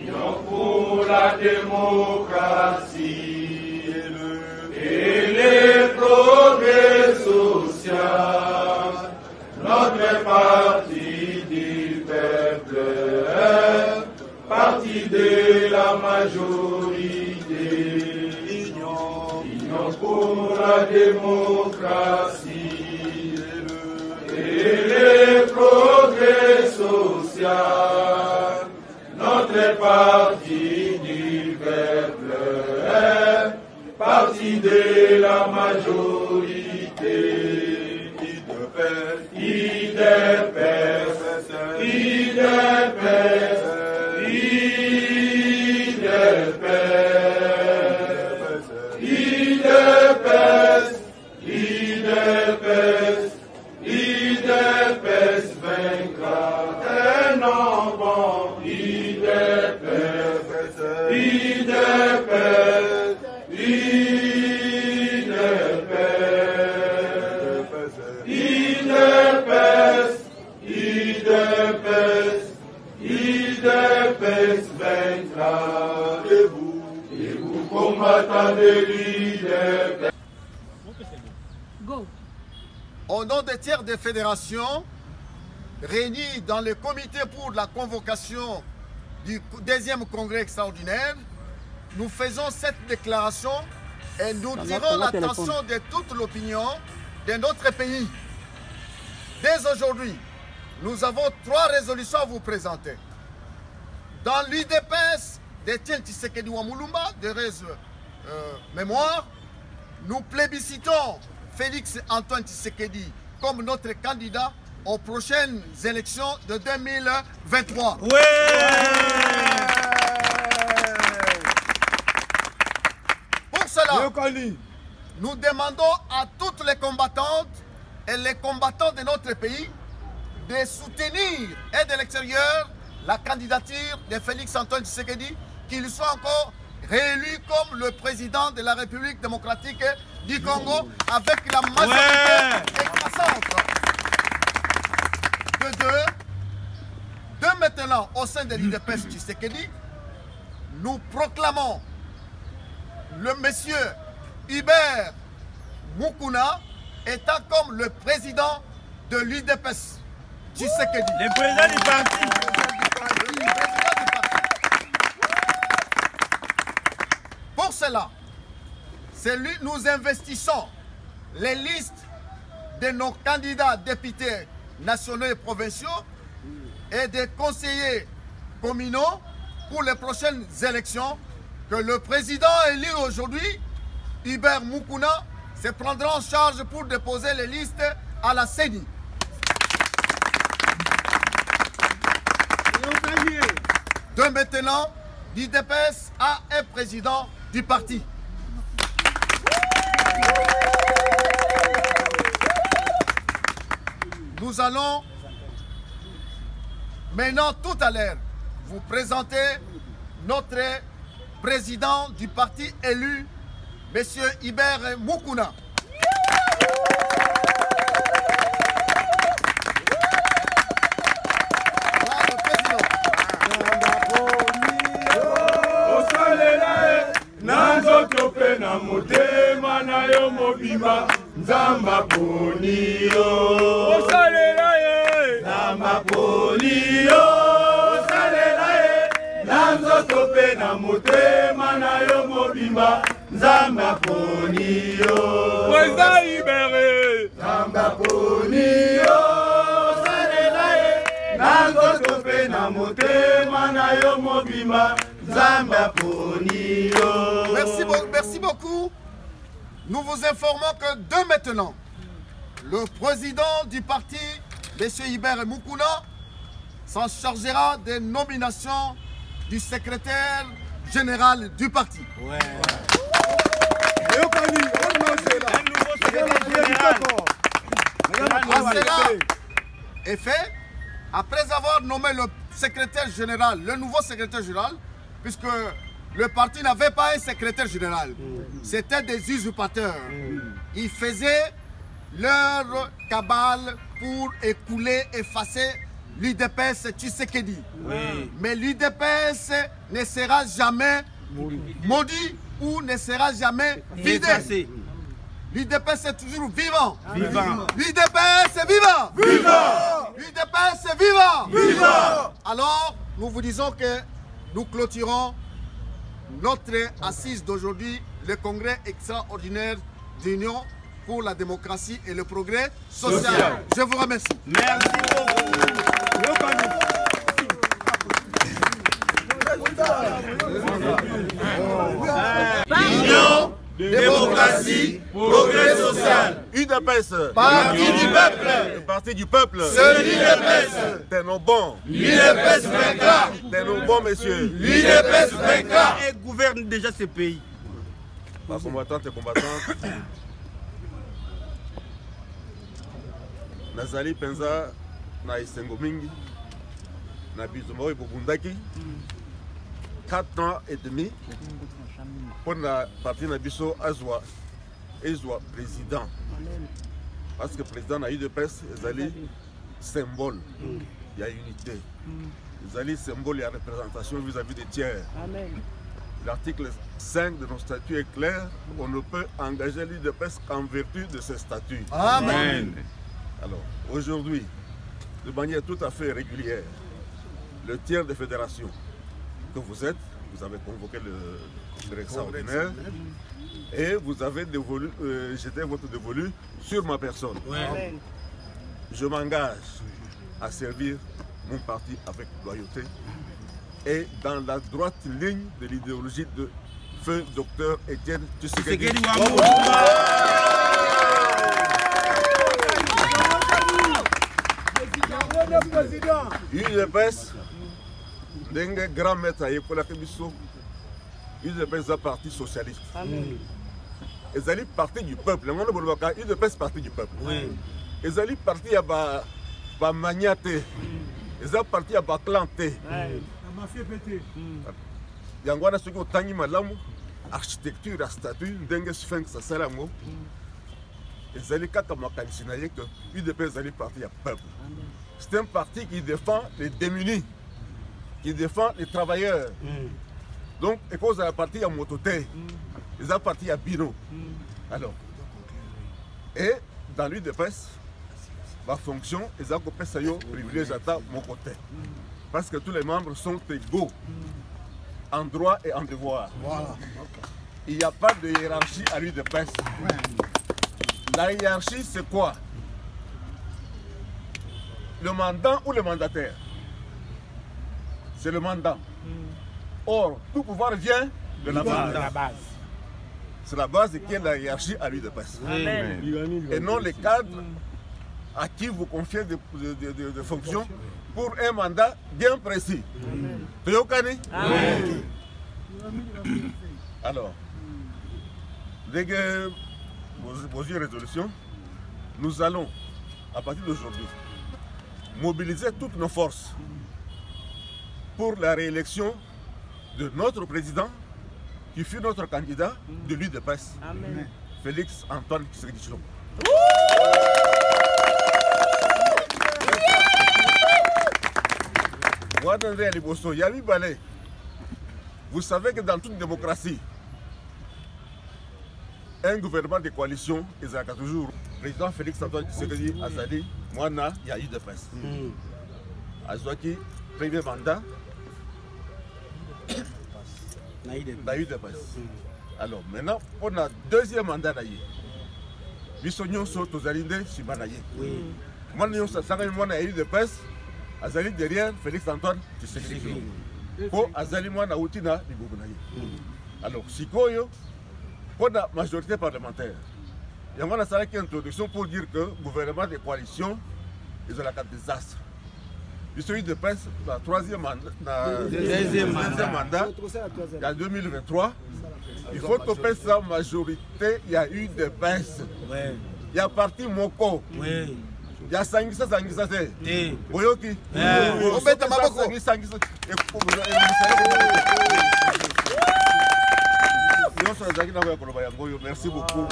Union pour la démocratie et le progrès social. Notre parti du peuple, parti de la majorité. Union pour la démocratie et le progrès social. Notre parti du peuple, parti de la majorité. IDPS, IDPS, IDPS, IDPS, IDPS, IDPS vaincra et non bon. IDPS, IDPS, IDPS, IDPS, IDPS vaincra. Et vous combattants de l'IDPS. Au nom des tiers des fédérations réunis dans le comité pour la convocation du deuxième congrès extraordinaire, nous faisons cette déclaration et nous tirons l'attention de toute l'opinion de notre pays. Dès aujourd'hui, nous avons 3 résolutions à vous présenter. Dans l'UDPS d'Étienne Tshisekedi Wamulumba, de mémoire, nous plébiscitons Félix Antoine Tshisekedi comme notre candidat aux prochaines élections de 2023. Pour cela, nous demandons à toutes les combattantes et les combattants de notre pays de soutenir et de l'extérieur la candidature de Félix Antoine Tshisekedi, qu'il soit encore réélu comme le président de la République démocratique du Congo avec la majorité écrasante. De maintenant, au sein de l'UDPS Tshisekedi, nous proclamons le monsieur Hubert Mukuna étant comme le président de l'UDPS Tshisekedi. Le président du parti. Pour cela, nous investissons les listes de nos candidats députés nationaux et provinciaux et des conseillers communaux pour les prochaines élections que le président élu aujourd'hui, Hubert Mukuna, se prendra en charge pour déposer les listes à la CENI. De maintenant, l'UDPS a un président du parti. Nous allons maintenant tout à l'heure vous présenter notre président du parti élu, M. Hubert Mukuna. Na motema na yo mobima nzamba ponio osalela ye nzamba ponio osalela ye nanzoto pe na motema na yo mobima nzamba ponio Weza ibere nzamba ponio osalela ye nanzoto pe na motema na yo mobima nzamba ponio. Merci beaucoup. Nous vous informons que de maintenant, le président du parti, M. Hubert Mukuna, s'en chargera des nominations du secrétaire général du parti. Cela est fait après avoir nommé le secrétaire général, le nouveau secrétaire général, puisque le parti n'avait pas un secrétaire général. C'était des usurpateurs. Ils faisaient leur cabale pour écouler, effacer l'UDPS Tshisekedi. Oui. Mais l'UDPS ne sera jamais maudit ou ne sera jamais vidé. L'UDPS est toujours vivant. Vivant. L'UDPS est vivant. Viva! L'UDPS est vivant. Viva! Alors, nous vous disons que nous clôturons notre assise d'aujourd'hui, le congrès extraordinaire d'Union pour la démocratie et le progrès social. Je vous remercie. Merci beaucoup. Union, démocratie, progrès social. UDPS, Parti du peuple, le parti du peuple. c'est l'UDPS. T'es nos bons, L'UDPS vaincra. t'es nos bons messieurs. L'UDPS vaincra. Et gouverne déjà ce pays. Ma combattante et combattante. Nazali penza na isengo mingi. Na bizumoi bobundaki. 4 ans et demi. Pour la partie na biso azwa président. Parce que président na UDPS ezali symbole. Il y a unité. Ezali symbole, il y a représentation vis-à-vis des tiers. L'article 5 de nos statuts est clair. On ne peut engager l'UDPS qu'en vertu de ces statuts. Amen. Alors, aujourd'hui, de manière tout à fait régulière, le tiers de fédération que vous êtes, vous avez convoqué le congrès extraordinaire et vous avez jeté votre dévolu sur ma personne. Ouais. Je m'engage à servir mon parti avec loyauté et dans la droite ligne de l'idéologie de feu docteur Étienne Tshisekedi. Tshisekedi Wambo. UDPS, ndenge grand maître ayekolaki biso, UDPS est un parti socialiste. Ezali parti du peuple. UDPS parti du peuple. Ezali parti ya ba maniate. Ezali parti ya ba clan te. Yango wana soki otangi malamu architecture ya statut ndenge sphinx asala yango. Ezali kaka makanisi na ye que UDPS ezali parti ya peuple. C'est un parti qui défend les démunis, qui défend les travailleurs. Donc, et cause de la partie à Mototé, ils ont parti à Bino. Alors, et dans l'UDPS, ma fonction, ils ont coupé ça, privilège à mon côté. Parce que tous les membres sont égaux, en droit et en devoir. Voilà. Il n'y a pas de hiérarchie à l'UDPS. La hiérarchie, c'est quoi? Le mandant ou le mandataire? C'est le mandant. Or, tout pouvoir vient de la base. C'est la base qui est la hiérarchie à l'UDPS. Et non les cadres à qui vous confiez des fonctions pour un mandat bien précis. Alors, dès que vos résolutions, nous allons, à partir d'aujourd'hui, mobiliser toutes nos forces pour la réélection de notre président qui fut notre candidat de l'UDPS, Félix Antoine Tshisekedi Tshilombo. Vous savez que dans toute démocratie, un gouvernement de coalition, il y a toujours le président Félix Antoine Tshisekedi Azali, Mwana, il y a eu de presse. Azwaki, premier mandat, il y a eu de presse. Alors maintenant, pour le deuxième mandat, Bissonyon Soto Zalinde, Simanaye. Moi, nous avons eu de presse, Azali derrière Félix Antoine Tshisekedi. Pour Azali Mwana Outina, alors, Sikoyo, pour la majorité parlementaire, il y a une introduction pour dire que le gouvernement de coalition est un désastre. Il s'agit de presse, la troisième deuxième mandat, en 2023. Il faut que sa majorité, il y a eu des presse. Il y a parti Moko. Il y a Sangisa. Boyoki. Merci beaucoup.